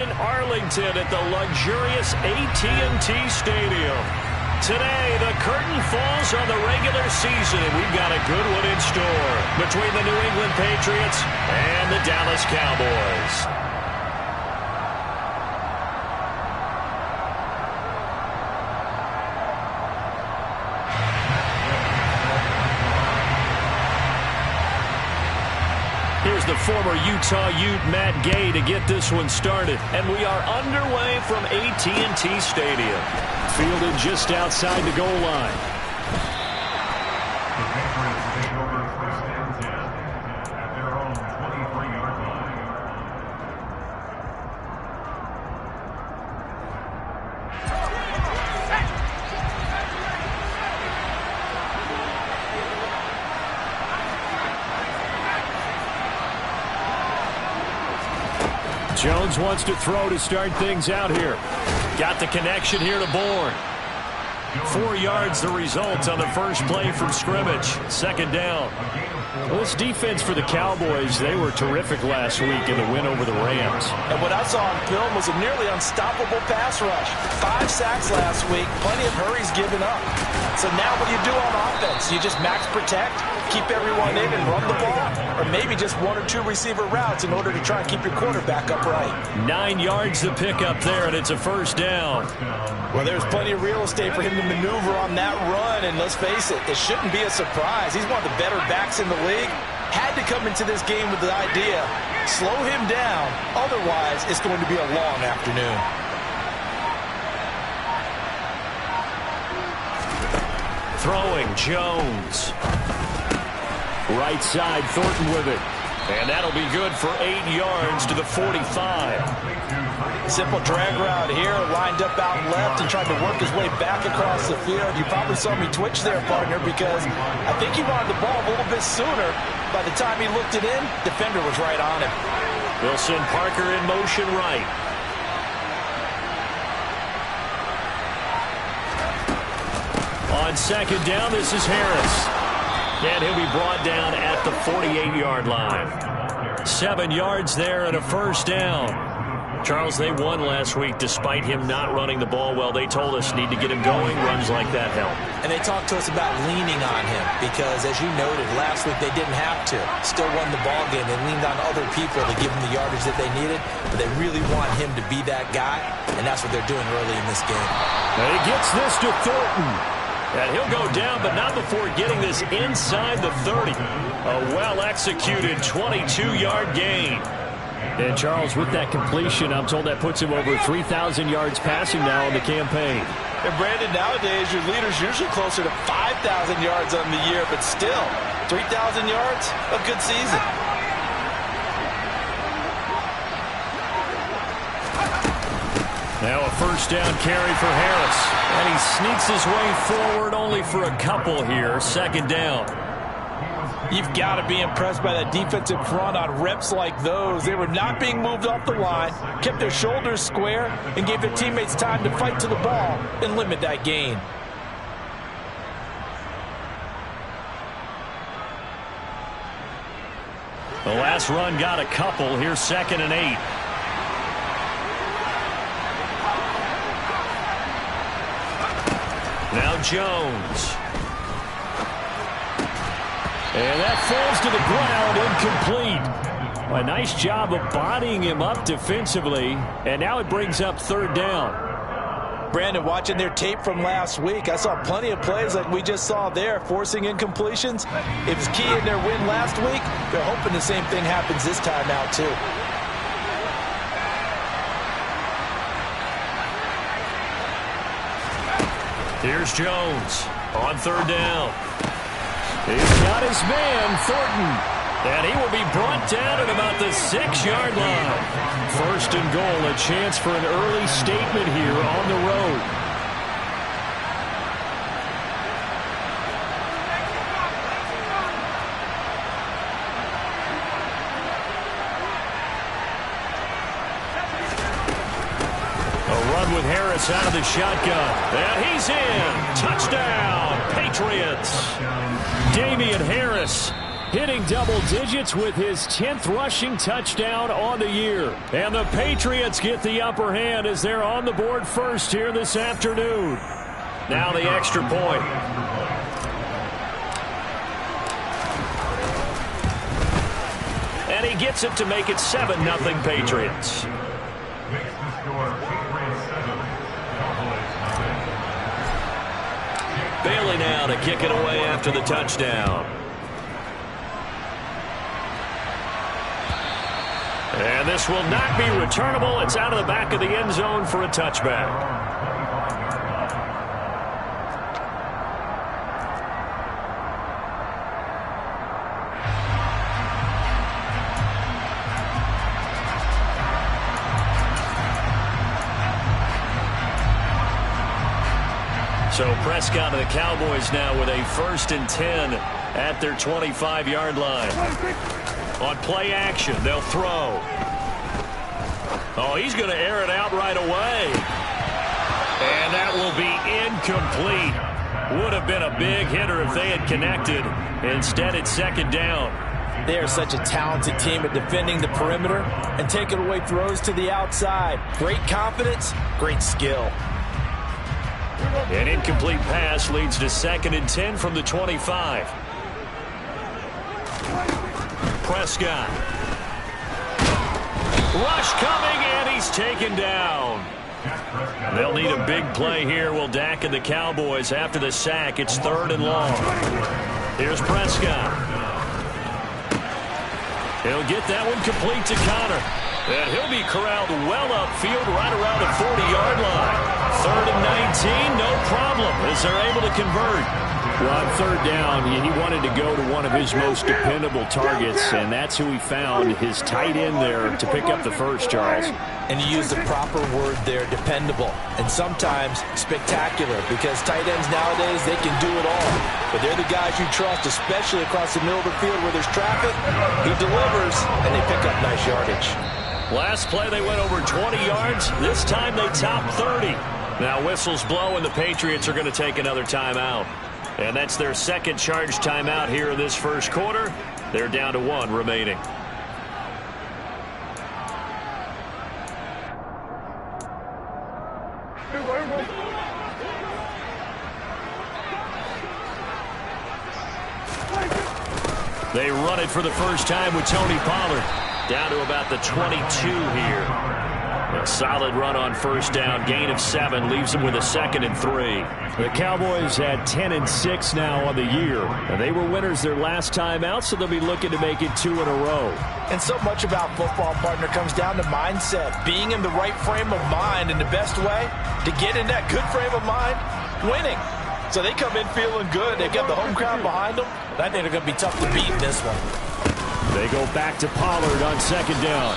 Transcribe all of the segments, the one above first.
In Arlington at the luxurious AT&T Stadium. Today, the curtain falls on the regular season, and we've got a good one in store between the New England Patriots and the Dallas Cowboys. Here's the former Utah Ute Matt Gay to get this one started. And we are underway from AT&T Stadium. Fielded just outside the goal line. The Patriots take over first and 10 at their own 23-yard line. Jones wants to throw to start things out here. Got the connection here to Bourne. 4 yards the result on the first play from scrimmage. Second down. Well, this defense for the Cowboys, they were terrific last week in the win over the Rams. And what I saw on film was a nearly unstoppable pass rush. 5 sacks last week, plenty of hurries given up. So now what do you do on offense? You just max protect, keep everyone in and run the ball? Or maybe just 1 or 2 receiver routes in order to try and keep your quarterback upright? 9 yards to pick up there, and it's a first down. Well, there's plenty of real estate for him to maneuver on that run, and let's face it, it shouldn't be a surprise. He's one of the better backs in the league. Had to come into this game with the idea, slow him down, otherwise it's going to be a long afternoon. Throwing, Jones. Right side, Thornton with it. And that'll be good for 8 yards to the 45. Simple drag route here, lined up out left and tried to work his way back across the field. You probably saw me twitch there, partner, because I think he wanted the ball a little bit sooner. By the time he looked it in, defender was right on him. Wilson Parker in motion right. On second down, this is Harris. And he'll be brought down at the 48-yard line. 7 yards there and a first down. Charles, they won last week despite him not running the ball well. They told us need to get him going. Runs like that help. And they talked to us about leaning on him because, as you noted, last week they didn't have to. Still won the ball game. They leaned on other people to give them the yardage that they needed. But they really want him to be that guy, and that's what they're doing early in this game. And he gets this to Thornton. And he'll go down, but not before getting this inside the 30. A well-executed 22-yard gain. And Charles, with that completion, I'm told that puts him over 3,000 yards passing now in the campaign. And Brandon, nowadays your leader's usually closer to 5,000 yards on the year, but still, 3,000 yards, a good season. Now a first down carry for Harris. And he sneaks his way forward only for a couple here. Second down. You've got to be impressed by that defensive front on reps like those. They were not being moved off the line, kept their shoulders square, and gave their teammates time to fight to the ball and limit that gain. The last run got a couple. Here's 2nd and 8. Now Jones. And that falls to the ground, incomplete. A nice job of bodying him up defensively, and now it brings up 3rd down. Brandon, watching their tape from last week, I saw plenty of plays like we just saw there, forcing incompletions. It was key in their win last week. They're hoping the same thing happens this time out, too. Here's Jones on 3rd down. He's got his man, Thornton. And he will be brought down at about the 6-yard line. 1st and goal, a chance for an early statement here on the road. A run with Harris out of the shotgun. And he's in. Touchdown, Patriots. Damian Harris Hitting double digits with his 10th rushing touchdown on the year. And the Patriots get the upper hand as they're on the board first here this afternoon. Now the extra point. And he gets it to make it 7-0 Patriots. Bailey now to kick it away after the touchdown. And this will not be returnable. It's out of the back of the end zone for a touchback. So Prescott and the Cowboys now with a 1st and 10 at their 25-yard line. On play action, they'll throw. Oh, he's going to air it out right away. And that will be incomplete. Would have been a big hitter if they had connected. Instead, it's 2nd down. They are such a talented team at defending the perimeter and taking away throws to the outside. Great confidence, great skill. An incomplete pass leads to 2nd and 10 from the 25. Prescott. Rush coming, and he's taken down. They'll need a big play here. Will Dak and the Cowboys after the sack. It's 3rd and long. Here's Prescott. He'll get that one complete to Connor. And he'll be corralled well upfield right around the 40-yard line. 3rd and 19, no problem as they're able to convert. Well, on 3rd down, he wanted to go to one of his most dependable targets, and that's who he found, his tight end there, to pick up the first, Charles. And you use the proper word there, dependable, and sometimes spectacular, because tight ends nowadays, they can do it all. But they're the guys you trust, especially across the middle of the field where there's traffic. He delivers, and they pick up nice yardage. Last play, they went over 20 yards. This time, they topped 30. Now, whistles blow, and the Patriots are going to take another timeout. And that's their 2nd charge timeout here in this first quarter. They're down to 1 remaining. They run it for the first time with Tony Pollard. Down to about the 22 here. A solid run on 1st down. Gain of 7 leaves them with a 2nd and 3. The Cowboys had 10 and 6 now on the year. And they were winners their last time out, so they'll be looking to make it 2 in a row. And so much about football, partner, comes down to mindset. Being in the right frame of mind, and the best way to get in that good frame of mind, winning. So they come in feeling good. They've got the home crowd behind them. I think they're going to be tough to beat in this one. They go back to Pollard on 2nd down.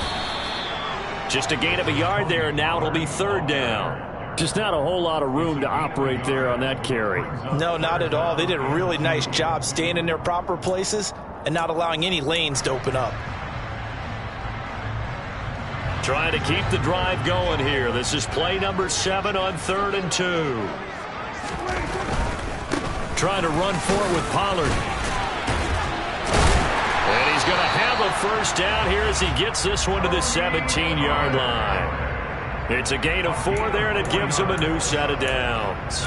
Just a gain of a yard there. Now it'll be 3rd down. Just not a whole lot of room to operate there on that carry. No, not at all. They did a really nice job staying in their proper places and not allowing any lanes to open up. Trying to keep the drive going here. This is play number 7 on 3rd and 2. Trying to run for it with Pollard. And he's going to have a 1st down here as he gets this one to the 17-yard line. It's a gain of 4 there, and it gives him a new set of downs.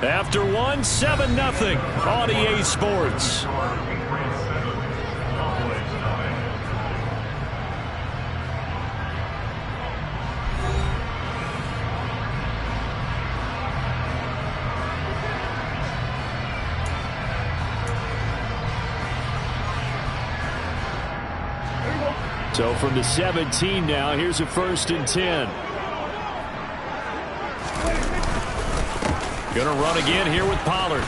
After 1, 7-0 on EA Sports. So from the 17 now, here's a 1st and 10. Going to run again here with Pollard.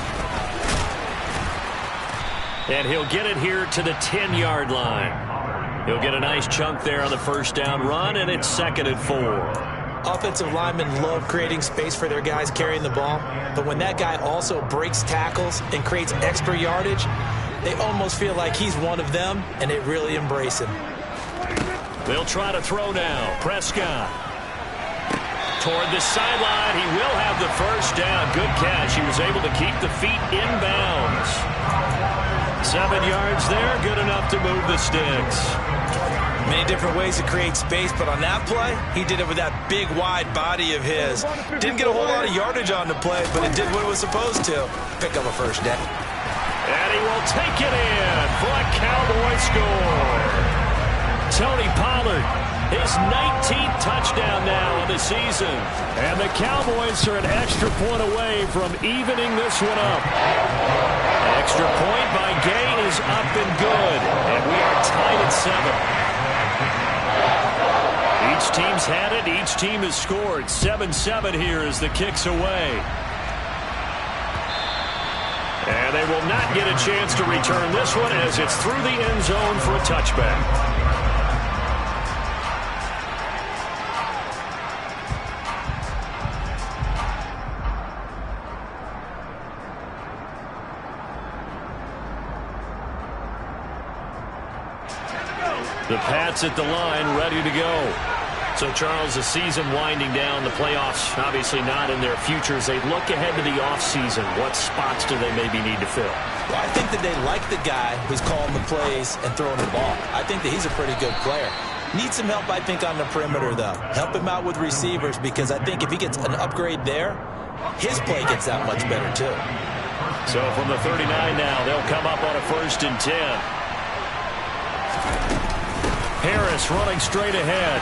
And he'll get it here to the 10-yard line. He'll get a nice chunk there on the 1st down run, and it's 2nd and 4. Offensive linemen love creating space for their guys carrying the ball, but when that guy also breaks tackles and creates extra yardage, they almost feel like he's one of them, and they really embrace him. They'll try to throw now. Prescott. toward the sideline. He will have the first down. Good catch. He was able to keep the feet in bounds. 7 yards there, good enough to move the sticks. Many different ways to create space, but on that play, he did it with that big, wide body of his. Didn't get a whole lot of yardage on the play, but it did what it was supposed to. Pick up a first down. And he will take it in for a Cowboy score. Tony Pollard, his 19th touchdown now of the season. And the Cowboys are an extra point away from evening this one up. Extra point by Gain is up and good. And we are tied at 7. Each team's had it. Each team has scored. 7-7 here as the kick's away. And they will not get a chance to return this one as it's through the end zone for a touchback. The Pats at the line, ready to go. So, Charles, the season winding down, the playoffs obviously not in their futures. They look ahead to the offseason. What spots do they maybe need to fill? Well, I think that they like the guy who's calling the plays and throwing the ball. I think that he's a pretty good player. Needs some help, I think, on the perimeter, though. Help him out with receivers, because I think if he gets an upgrade there, his play gets that much better, too. So, from the 39 now, they'll come up on a 1st and 10. Harris running straight ahead.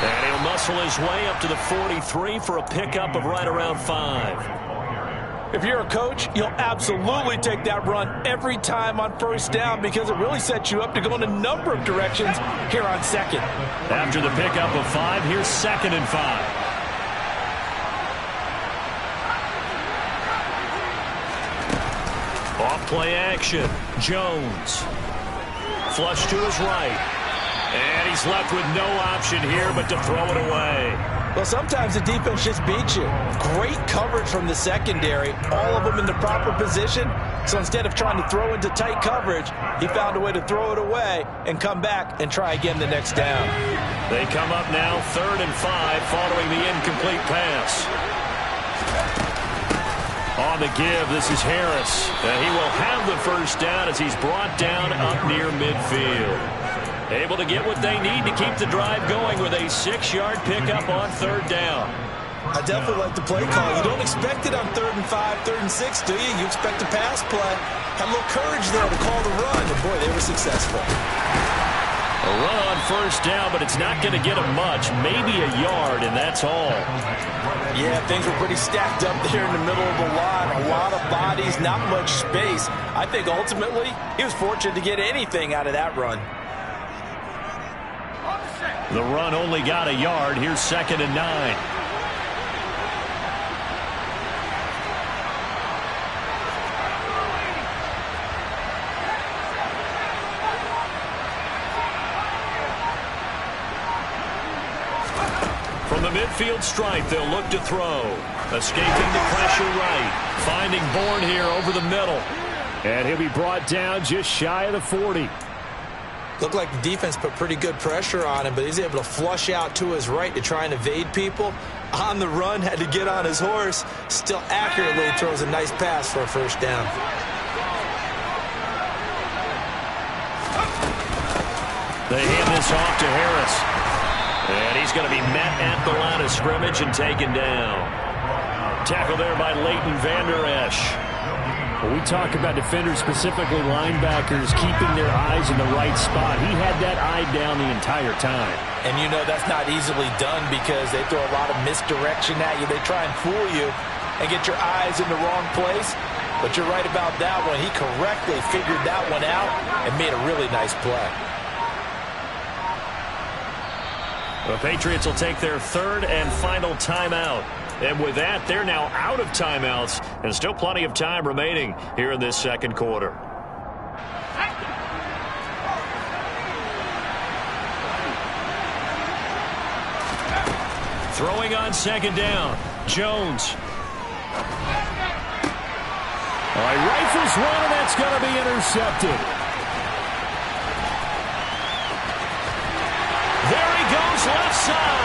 And he'll muscle his way up to the 43 for a pickup of right around 5. If you're a coach, you'll absolutely take that run every time on 1st down, because it really sets you up to go in a number of directions here on 2nd. After the pickup of 5, here's 2nd and 5. Off play action. Jones. Flush to his right. And he's left with no option here but to throw it away. Well, sometimes the defense just beats you. Great coverage from the secondary. All of them in the proper position. So instead of trying to throw into tight coverage, he found a way to throw it away and come back and try again the next down. They come up now 3rd and 5 following the incomplete pass. On the give, this is Harris. And he will have the first down as he's brought down up near midfield. Able to get what they need to keep the drive going with a 6-yard pickup on 3rd down. I definitely like the play call. You don't expect it on 3rd and 5, 3rd and 6, do you? You expect a pass play. Had a little courage there to call the run, and boy, they were successful. A run on 1st down, but it's not going to get him much. Maybe a yard, and that's all. Yeah, things were pretty stacked up there in the middle of the line. A lot of bodies, not much space. I think ultimately he was fortunate to get anything out of that run. The run only got a yard. Here's 2nd and 9. From the midfield stripe, they'll look to throw. Escaping the pressure right. Finding Bourne here over the middle. And he'll be brought down just shy of the 40. Looked like the defense put pretty good pressure on him, but he's able to flush out to his right to try and evade people. On the run, had to get on his horse. Still accurately throws a nice pass for a 1st down. They hand this off to Harris. And he's going to be met at the line of scrimmage and taken down. Tackle there by Leighton Vander Esch. When we talk about defenders, specifically linebackers, keeping their eyes in the right spot, he had that eye down the entire time. And you know that's not easily done because they throw a lot of misdirection at you. They try and fool you and get your eyes in the wrong place. But you're right about that one. He correctly figured that one out and made a really nice play. The Patriots will take their 3rd and final timeout. And with that, they're now out of timeouts, and still plenty of time remaining here in this 2nd quarter. Throwing on 2nd down, Jones. All right, rifles one, and that's going to be intercepted. There he goes left side.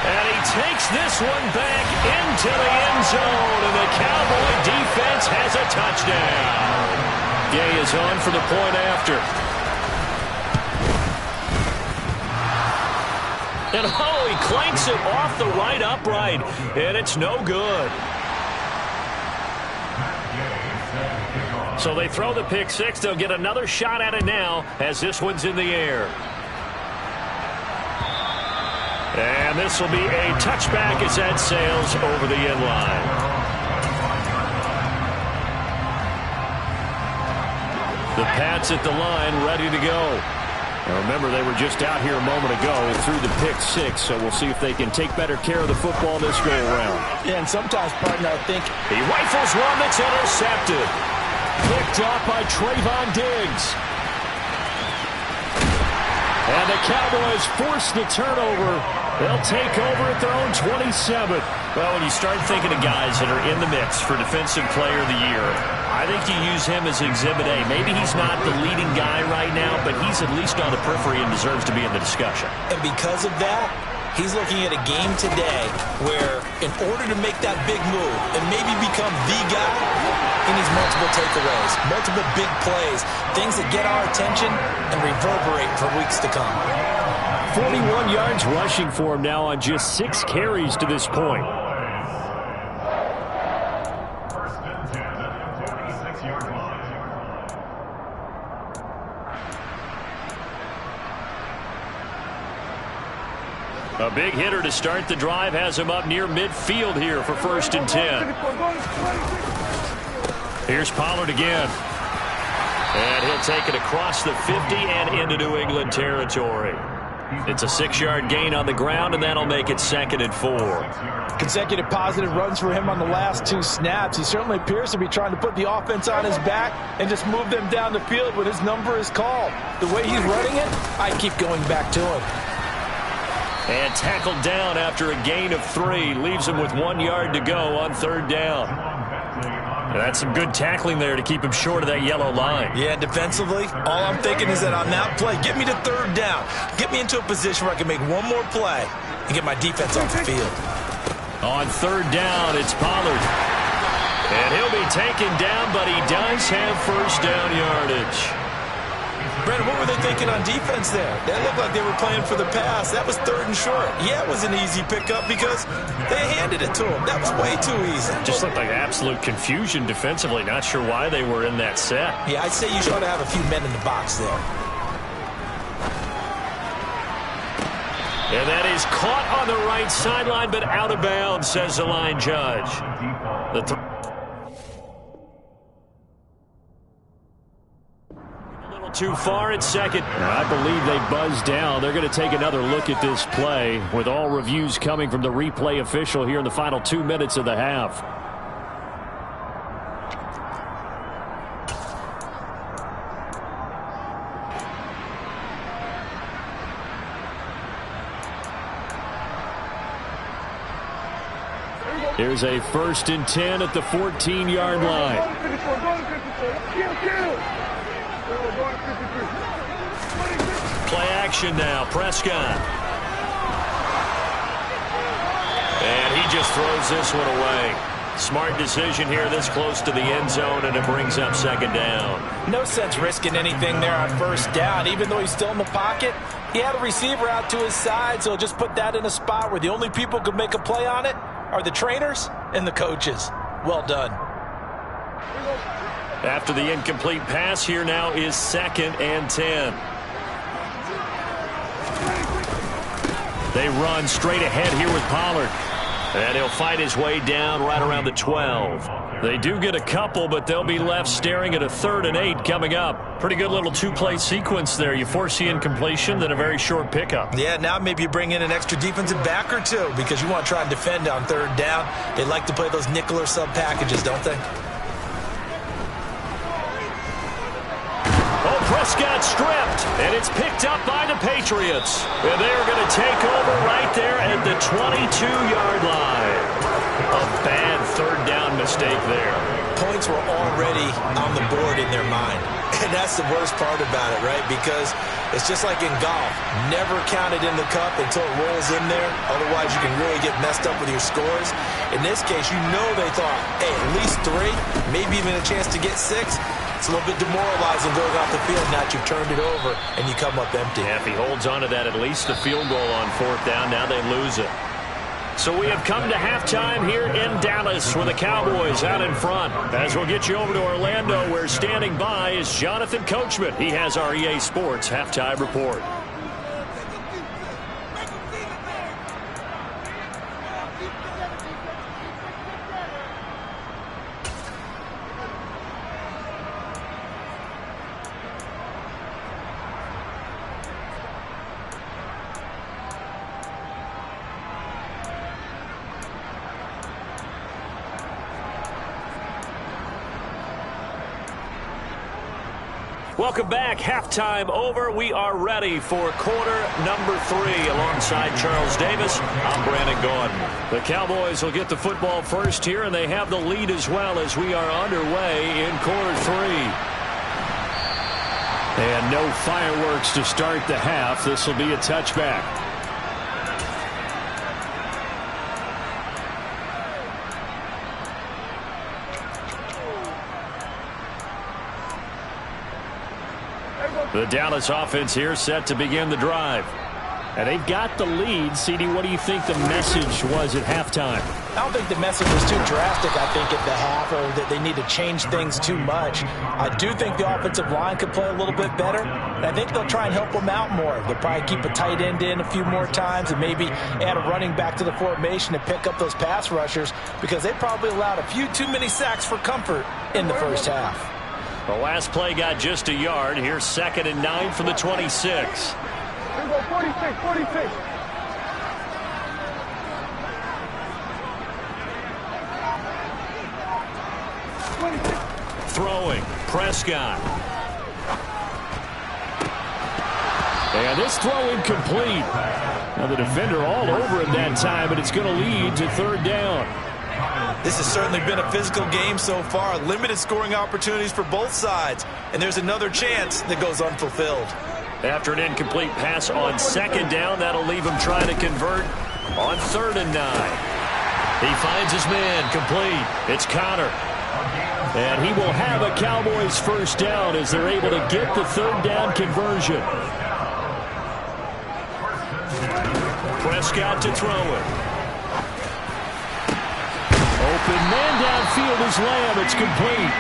And he takes this one back into the end zone, and the Cowboy defense has a touchdown. Gay is on for the point after. And oh, he clanks it off the right upright, and it's no good. So they throw the pick six. They'll get another shot at it now as this one's in the air. And this will be a touchback as that sails over the end line. The Pats at the line ready to go. Now remember, they were just out here a moment ago through the pick six, so we'll see if they can take better care of the football this go around. Yeah, and sometimes, partner, I think he rifles one that's intercepted. Picked off by Trayvon Diggs. And the Cowboys force the turnover. They'll take over at their own 27. Well, when you start thinking of guys that are in the mix for Defensive Player of the Year, I think you use him as Exhibit A. Maybe he's not the leading guy right now, but he's at least on the periphery and deserves to be in the discussion. And because of that, he's looking at a game today where in order to make that big move and maybe become the guy, he needs multiple takeaways, multiple big plays, things that get our attention and reverberate for weeks to come. 41 yards rushing for him now on just 6 carries to this point. First and 10 at the 26-yard line. A big hitter to start the drive has him up near midfield here for first and 10. Here's Pollard again. And he'll take it across the 50 and into New England territory. It's a 6-yard gain on the ground, and that'll make it 2nd and 4. Consecutive positive runs for him on the last 2 snaps. He certainly appears to be trying to put the offense on his back and just move them down the field when his number is called. The way he's running it, I keep going back to him. And tackled down after a gain of 3. Leaves him with 1 yard to go on 3rd down. That's some good tackling there to keep him short of that yellow line. Yeah, defensively, all I'm thinking is that on that play, get me to 3rd down. Get me into a position where I can make one more play and get my defense off the field. On 3rd down, it's Pollard. And he'll be taken down, but he does have first down yardage. Brandon, what were they thinking on defense there? That looked like they were playing for the pass. That was 3rd and short. Yeah, it was an easy pickup because they handed it to him. That was way too easy. Just looked like absolute confusion defensively. Not sure why they were in that set. Yeah, I'd say you ought to have a few men in the box there. And that is caught on the right sideline, but out of bounds, says the line judge. Too far at 2nd. I believe they buzzed down. They're going to take another look at this play with all reviews coming from the replay official here in the final 2 minutes of the half. Here's a 1st and 10 at the 14-yard line. Play action now. Prescott. And he just throws this one away. Smart decision here this close to the end zone, and it brings up 2nd down. No sense risking anything there on 1st down. Even though he's still in the pocket, he had a receiver out to his side, so just put that in a spot where the only people who could make a play on it are the trainers and the coaches. Well done. After the incomplete pass, here now is 2nd and 10. They run straight ahead here with Pollard. And he'll fight his way down right around the 12. They do get a couple, but they'll be left staring at a 3rd and 8 coming up. Pretty good little 2-play sequence there. You force the incompletion, then a very short pickup. Yeah, now maybe you bring in an extra defensive back or 2 because you want to try and defend on 3rd down. They like to play those nickel or sub packages, don't they? Prescott stripped, and it's picked up by the Patriots. And they are going to take over right there at the 22-yard line. A bad 3rd down mistake there. Points were already on the board in their mind. And that's the worst part about it, right? Because it's just like in golf. Never count it in the cup until it rolls in there. Otherwise, you can really get messed up with your scores. In this case, you know they thought, hey, at least 3, maybe even a chance to get 6. It's a little bit demoralizing going off the field now that you've turned it over and you come up empty. Yeah, if he holds on to that, at least a field goal on 4th down. Now they lose it. So we have come to halftime here in Dallas with the Cowboys out in front. As we'll get you over to Orlando, where standing by is Jonathan Coachman. He has our EA Sports halftime report. Welcome back. Halftime over. We are ready for quarter number 3. Alongside Charles Davis, I'm Brandon Gordon. The Cowboys will get the football first here, and they have the lead as well as we are underway in quarter 3. And no fireworks to start the half. This will be a touchback. The Dallas offense here set to begin the drive. And they've got the lead. CD, what do you think the message was at halftime? I don't think the message was too drastic, I think, at the half, or that they need to change things too much. I do think the offensive line could play a little bit better, and I think they'll try and help them out more. They'll probably keep a tight end in a few more times and maybe add a running back to the formation to pick up those pass rushers, because they probably allowed a few too many sacks for comfort in the first half. The last play got just a yard. Here's 2nd and 9 from the 26. Here we go, 46, 46. Throwing, Prescott. And this throw incomplete. Now the defender all over him that time, but it's going to lead to 3rd down. This has certainly been a physical game so far. Limited scoring opportunities for both sides. And there's another chance that goes unfulfilled. After an incomplete pass on 2nd down, that'll leave him trying to convert on 3rd and 9. He finds his man, complete. It's Connor. And he will have a Cowboys 1st down as they're able to get the 3rd down conversion. Prescott to throw it. Open man downfield is Lamb. It's complete.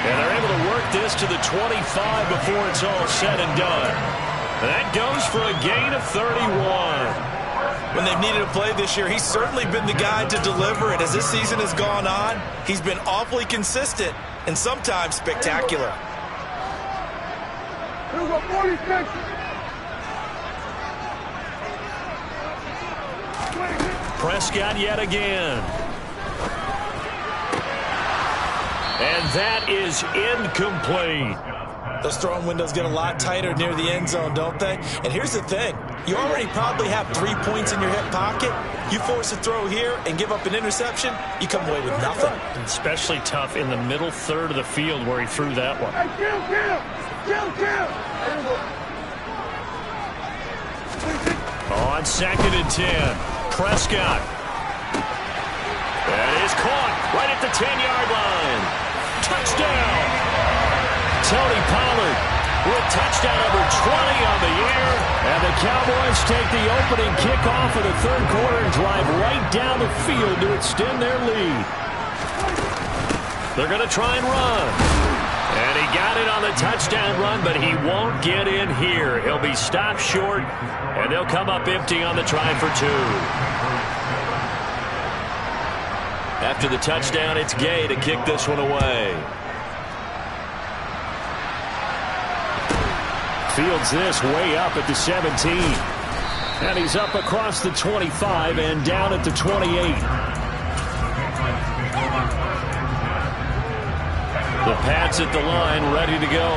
And they're able to work this to the 25 before it's all said and done. And that goes for a gain of 31. When they've needed a play this year, he's certainly been the guy to deliver it. As this season has gone on, he's been awfully consistent and sometimes spectacular. Here we go, 46. Prescott yet again. And that is incomplete. Those throwing windows get a lot tighter near the end zone, don't they? And here's the thing. You already probably have 3 points in your hip pocket. You force a throw here and give up an interception, you come away with nothing. Especially tough in the middle 3rd of the field where he threw that one. Hey, kill. On 2nd and 10, Prescott. That is caught right at the 10-yard line. Touchdown. Tony Pollard with touchdown number 20 on the year. And the Cowboys take the opening kickoff of the 3rd quarter and drive right down the field to extend their lead. They're going to try and run. And he got it on the touchdown run, but he won't get in here. He'll be stopped short, and they'll come up empty on the try for 2. After the touchdown, it's Gay to kick this one away. Fields this way up at the 17. And he's up across the 25 and down at the 28. The Pats at the line, ready to go.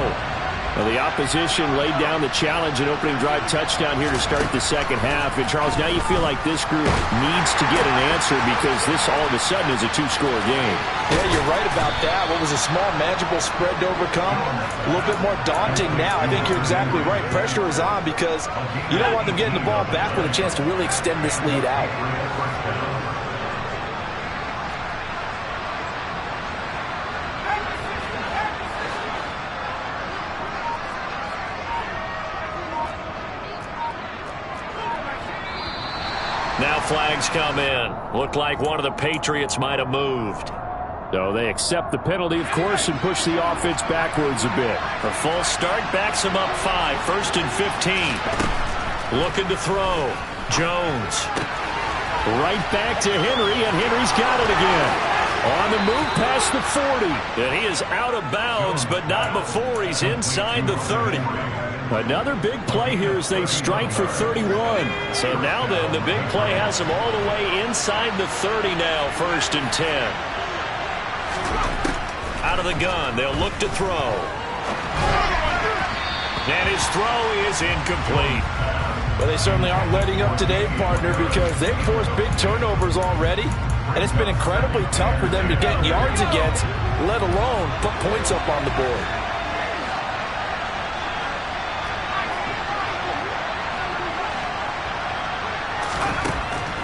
Well, the opposition laid down the challenge and opening drive touchdown here to start the second half. And, Charles, now you feel like this group needs to get an answer because this all of a sudden is a two-score game. Yeah, you're right about that. What was a small, manageable spread to overcome, a little bit more daunting now. I think you're exactly right. Pressure is on because you don't want them getting the ball back with a chance to really extend this lead out. Now flags come in. Looked like one of the Patriots might have moved. So they accept the penalty, of course, and push the offense backwards a bit. A false start backs him up 5. 1st and 15. Looking to throw. Jones. Right back to Henry, and Henry's got it again. On the move past the 40. And he is out of bounds, but not before he's inside the 30. Another big play here as they strike for 31. So now then, the big play has him all the way inside the 30 now, 1st and 10. Out of the gun, they'll look to throw. And his throw is incomplete. Well, they certainly aren't letting up today, partner, because they've forced big turnovers already. And it's been incredibly tough for them to get yards against, let alone put points up on the board.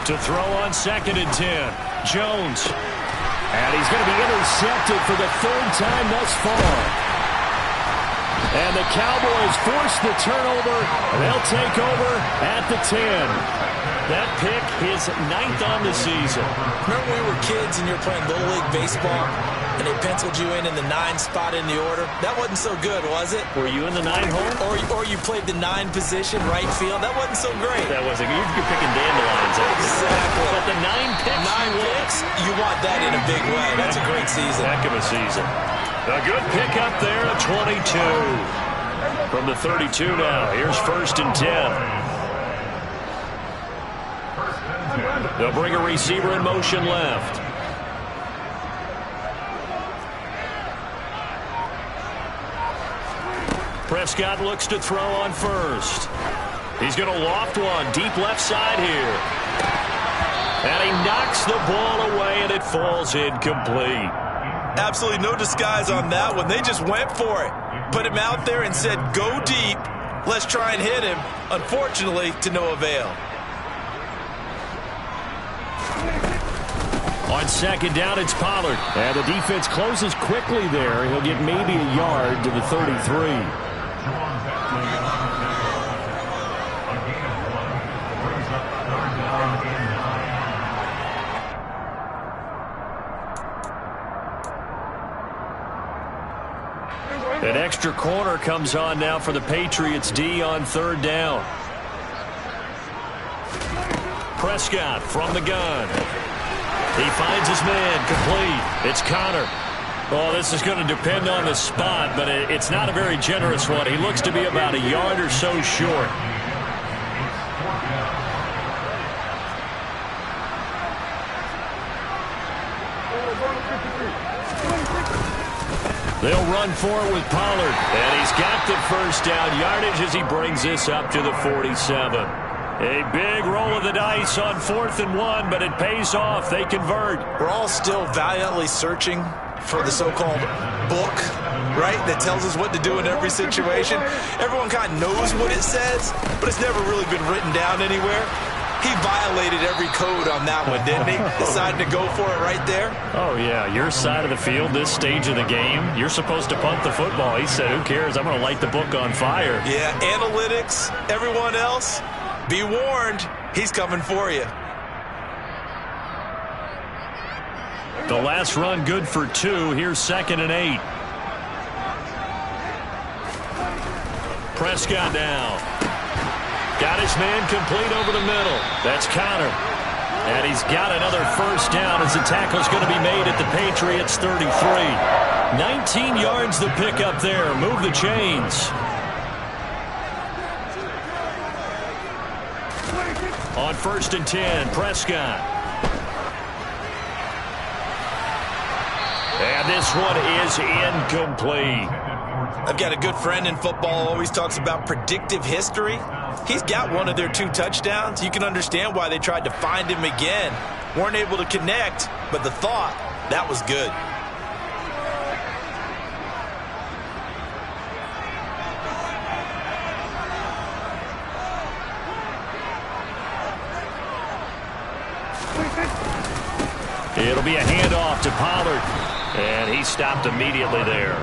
To throw on 2nd and 10. Jones. And he's going to be intercepted for the 3rd time thus far. And the Cowboys force the turnover. They'll take over at the 10. That pick, his 9th on the season. Remember when we were kids and you were playing Little League Baseball and they penciled you in the 9 spot in the order? That wasn't so good, was it? Were you in the 9 hole? Or you played the 9 position, right field? That wasn't so great. That wasn't. You're picking dandelions. Exactly. But the 9 picks. 9 picks, you want that in a big way. That's a great season. Heck of a season. A good pick up there at 22. From the 32 now. Here's 1st and 10. They'll bring a receiver in motion left. Prescott looks to throw on 1st. He's going to loft one deep left side here. And he knocks the ball away, and it falls incomplete. Absolutely no disguise on that one. They just went for it. Put him out there and said, go deep. Let's try and hit him. Unfortunately, to no avail. On 2nd down, it's Pollard. And the defense closes quickly there. He'll get maybe a yard to the 33. An extra corner comes on now for the Patriots D on 3rd down. Prescott from the gun. He finds his man complete. It's Connor. Oh, this is going to depend on the spot, but it's not a very generous one. He looks to be about a yard or so short. They'll run for it with Pollard. And he's got the 1st down yardage as he brings this up to the 47. A big roll of the dice on 4th and 1, but it pays off. They convert. We're all still valiantly searching for the so-called book, right, that tells us what to do in every situation. Everyone kind of knows what it says, but it's never really been written down anywhere. He violated every code on that one, didn't he? Decided to go for it right there. Oh, yeah. Your side of the field, this stage of the game, you're supposed to punt the football. He said, who cares? I'm going to light the book on fire. Yeah, analytics, everyone else, be warned, he's coming for you. The last run good for 2. Here's 2nd and 8. Prescott now. Got his man complete over the middle. That's Connor. And he's got another 1st down as the tackle's going to be made at the Patriots 33. 19 yards the pick up there. Move the chains. On 1st and 10, Prescott. And this this one is incomplete. I've got a good friend in football, always talks about predictive history. He's got one of their 2 touchdowns. You can understand why they tried to find him again. Weren't able to connect, but the thought, that was good. It'll be a handoff to Pollard, and he stopped immediately there.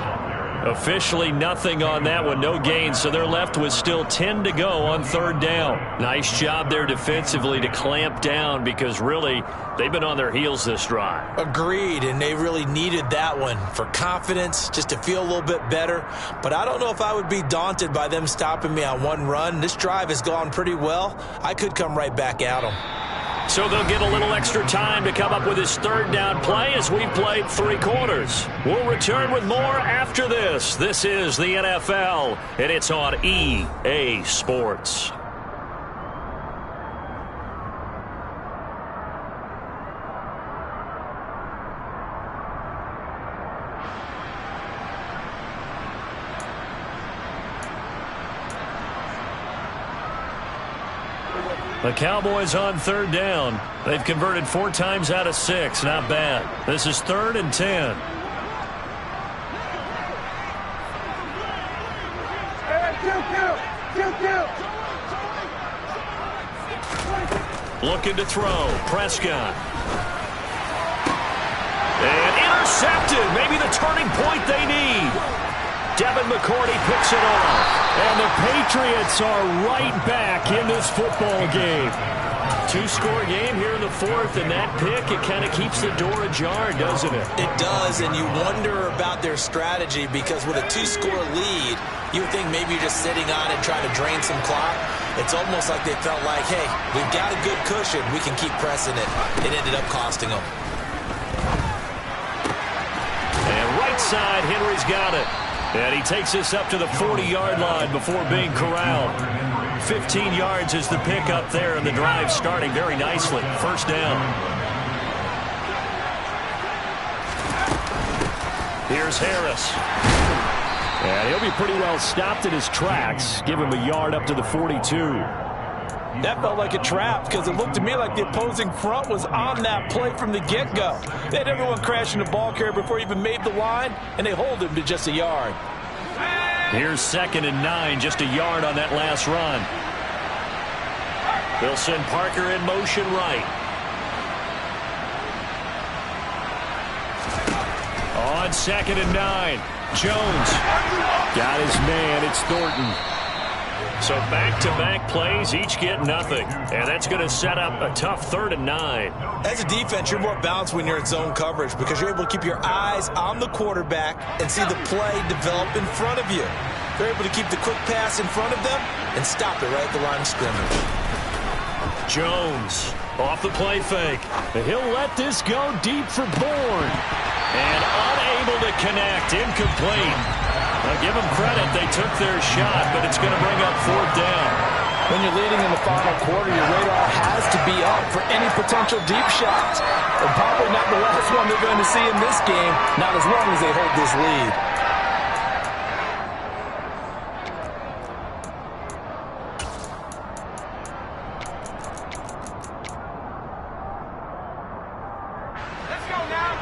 Officially nothing on that one, no gain, so they're left with still 10 to go on 3rd down. Nice job there defensively to clamp down because really they've been on their heels this drive. Agreed, and they really needed that one for confidence, just to feel a little bit better. But I don't know if I would be daunted by them stopping me on one run. This drive has gone pretty well. I could come right back at them. So they'll get a little extra time to come up with his 3rd down play as we played 3 quarters. We'll return with more after this. This is the NFL, and it's on EA Sports. The Cowboys on 3rd down. They've converted 4 times out of 6. Not bad. This is 3rd and 10. Looking to throw. Prescott. And intercepted. Maybe the turning point they need. Devin McCourty picks it off. And the Patriots are right back in this football game. 2-score game here in the 4th, and that pick, it kind of keeps the door ajar, doesn't it? It does, and you wonder about their strategy because with a 2-score lead, you would think maybe you're just sitting on it trying to drain some clock. It's almost like they felt like, hey, we've got a good cushion. We can keep pressing it. It ended up costing them. And right side, Henry's got it. And he takes us up to the 40-yard line before being corralled. 15 yards is the pick up there, and the drive starting very nicely. 1st down. Here's Harris. And he'll be pretty well stopped in his tracks. Give him a yard up to the 42. That felt like a trap because it looked to me like the opposing front was on that play from the get-go. They had everyone crashing the ball carrier before he even made the line, and they hold him to just a yard. Here's 2nd and 9, just a yard on that last run. They'll send Parker in motion right. On 2nd and 9, Jones. Got his man, it's Thornton. So back-to-back plays, each get nothing. And that's going to set up a tough 3rd and 9. As a defense, you're more balanced when you're in zone coverage because you're able to keep your eyes on the quarterback and see the play develop in front of you. They're able to keep the quick pass in front of them and stop it right at the line of scrimmage. Jones off the play fake. He'll let this go deep for Bourne. And unable to connect, incomplete. Now give them credit, they took their shot, but it's going to bring up 4th down. When you're leading in the final quarter, your radar has to be up for any potential deep shots. And probably not the last one they're going to see in this game, not as long as they hold this lead. Let's go now.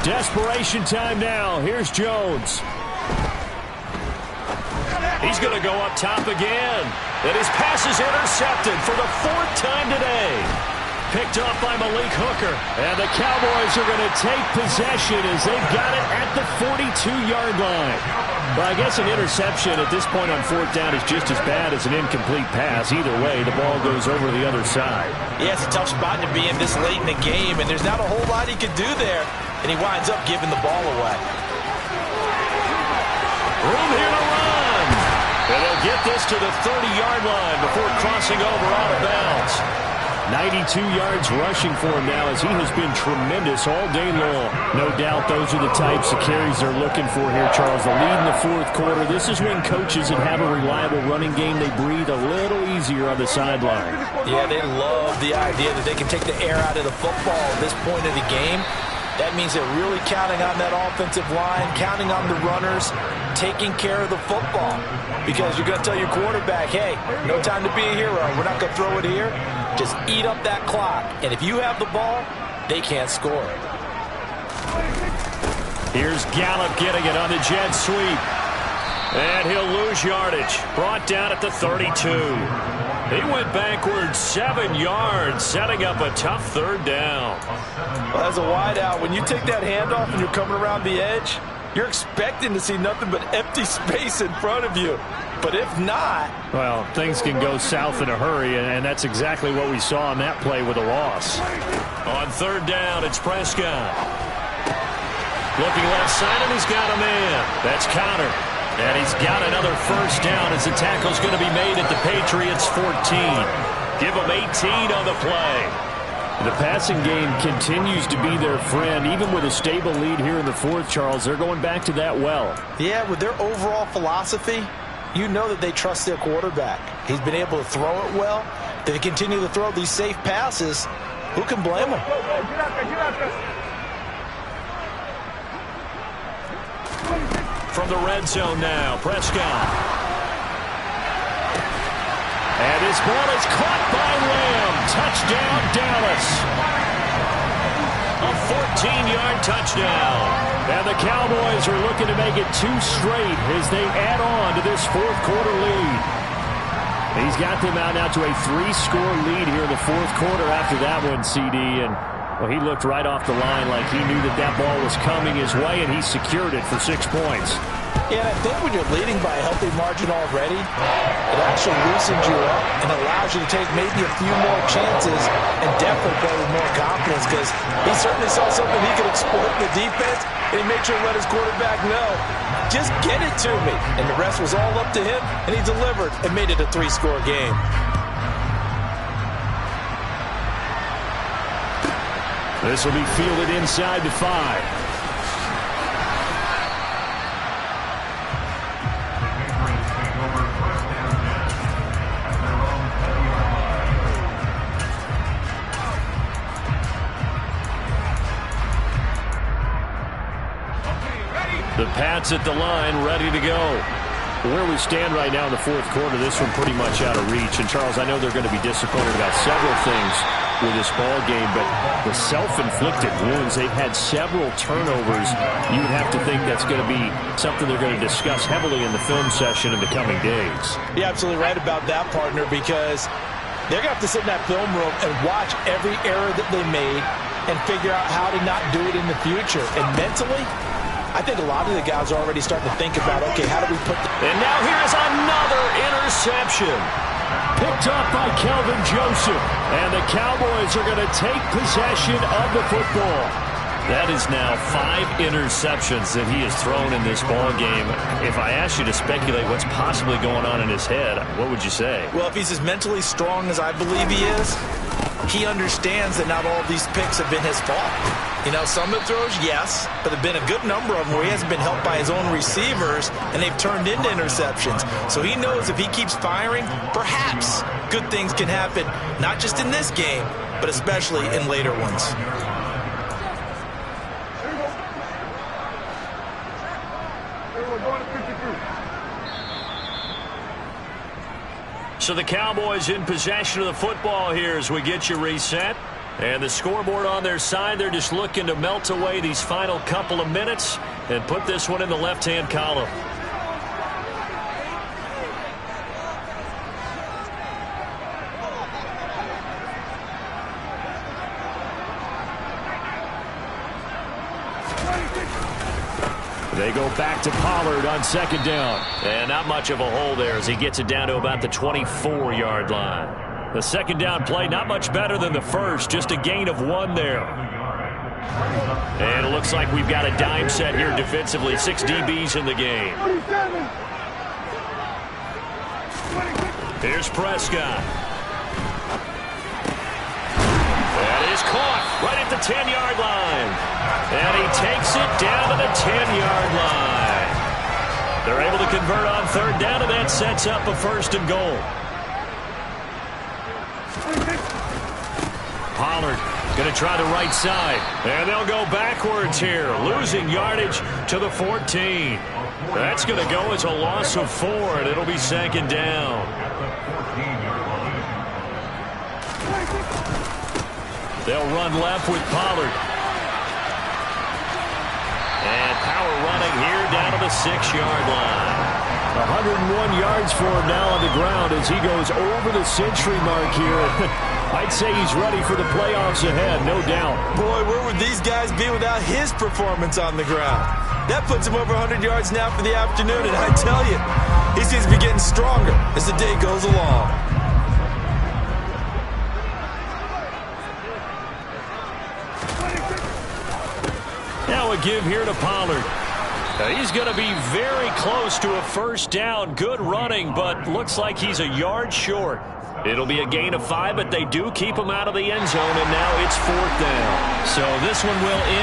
Desperation time now. Here's Jones. He's going to go up top again. And his pass is intercepted for the 4th time today. Picked off by Malik Hooker. And the Cowboys are going to take possession as they've got it at the 42-yard line. Well, I guess an interception at this point on 4th down is just as bad as an incomplete pass. Either way, the ball goes over the other side. Yeah, it's a tough spot to be in this late in the game, and there's not a whole lot he could do there. And he winds up giving the ball away. Room here to run. And they'll get this to the 30-yard line before crossing over out of bounds. 92 yards rushing for him now as he has been tremendous all day long. No doubt those are the types of carries they're looking for here, Charles. The lead in the fourth quarter. This is when coaches that have a reliable running game, they breathe a little easier on the sideline. Yeah, they love the idea that they can take the air out of the football at this point of the game. That means they're really counting on that offensive line, counting on the runners, taking care of the football. Because you're going to tell your quarterback, hey, no time to be a hero. We're not going to throw it here. Just eat up that clock. And if you have the ball, they can't score. Here's Gallup getting it on the jet sweep. And he'll lose yardage. Brought down at the 32. He went backwards 7 yards, setting up a tough third down. Well, as a wideout, when you take that handoff and you're coming around the edge, you're expecting to see nothing but empty space in front of you. But if not... Well, things can go south in a hurry, and that's exactly what we saw on that play with a loss. On third down, it's Prescott. Looking left side, and he's got a man. That's Connor. And he's got another first down as the tackle's going to be made at the Patriots' 14. Give them 18 on the play. The passing game continues to be their friend. Even with a stable lead here in the fourth, Charles, they're going back to that well. Yeah, with their overall philosophy, you know that they trust their quarterback. He's been able to throw it well. They continue to throw these safe passes. Who can blame them? From the red zone now, Prescott. And his ball is caught by Lamb. Touchdown, Dallas. A 14-yard touchdown. And the Cowboys are looking to make it 2 straight as they add on to this fourth quarter lead. He's got them out now to a 3-score lead here in the fourth quarter after that one, CD. And well, he looked right off the line like he knew that that ball was coming his way, and he secured it for 6 points. Yeah, and I think when you're leading by a healthy margin already, it actually loosens you up and allows you to take maybe a few more chances and definitely play with more confidence, because he certainly saw something he could exploit in the defense, and he made sure to let his quarterback know, just get it to me. And the rest was all up to him, and he delivered and made it a 3-score game. This will be fielded inside the 5. The Pats at the line, ready to go. Where we stand right now in the fourth quarter, this one pretty much out of reach. And, Charles, I know they're going to be disappointed about several things with this ball game, but the self-inflicted wounds, they've had several turnovers. You would have to think that's going to be something they're going to discuss heavily in the film session in the coming days. You're absolutely right about that, partner, because they're going to have to sit in that film room and watch every error that they made and figure out how to not do it in the future. And mentally, I think a lot of the guys are already starting to think about, okay, how do we put... And now here's another interception. Picked up by Kelvin Joseph. And the Cowboys are going to take possession of the football. That is now 5 interceptions that he has thrown in this ball game. If I asked you to speculate what's possibly going on in his head, what would you say? Well, if he's as mentally strong as I believe he is, he understands that not all of these picks have been his fault. You know, some of the throws, yes, but there have been a good number of them where he hasn't been helped by his own receivers, and they've turned into interceptions. So he knows if he keeps firing, perhaps good things can happen, not just in this game, but especially in later ones. So the Cowboys in possession of the football here as we get you reset. And the scoreboard on their side, they're just looking to melt away these final couple of minutes and put this one in the left-hand column. They go back to Pollard on second down. And not much of a hole there as he gets it down to about the 24-yard line. The second down play not much better than the first, just a gain of 1 there. And it looks like we've got a dime set here defensively. 6 DBs in the game. Here's Prescott. is caught right at the 10-yard line. And he takes it down to the 10-yard line. They're able to convert on third down, and that sets up a first and goal. Pollard going to try the right side. And they'll go backwards here, losing yardage to the 14. That's going to go as a loss of 4, and it'll be second down. They'll run left with Pollard. And power running here down to the 6-yard line. 101 yards for him now on the ground as he goes over the century mark here. I'd say he's ready for the playoffs ahead, no doubt. Boy, where would these guys be without his performance on the ground? That puts him over 100 yards now for the afternoon, and I tell you, he seems to be getting stronger as the day goes along. Now a give here to Pollard. He's going to be very close to a first down. Good running, but looks like he's a yard short. It'll be a gain of 5, but they do keep him out of the end zone, and now it's fourth down. So this one will end.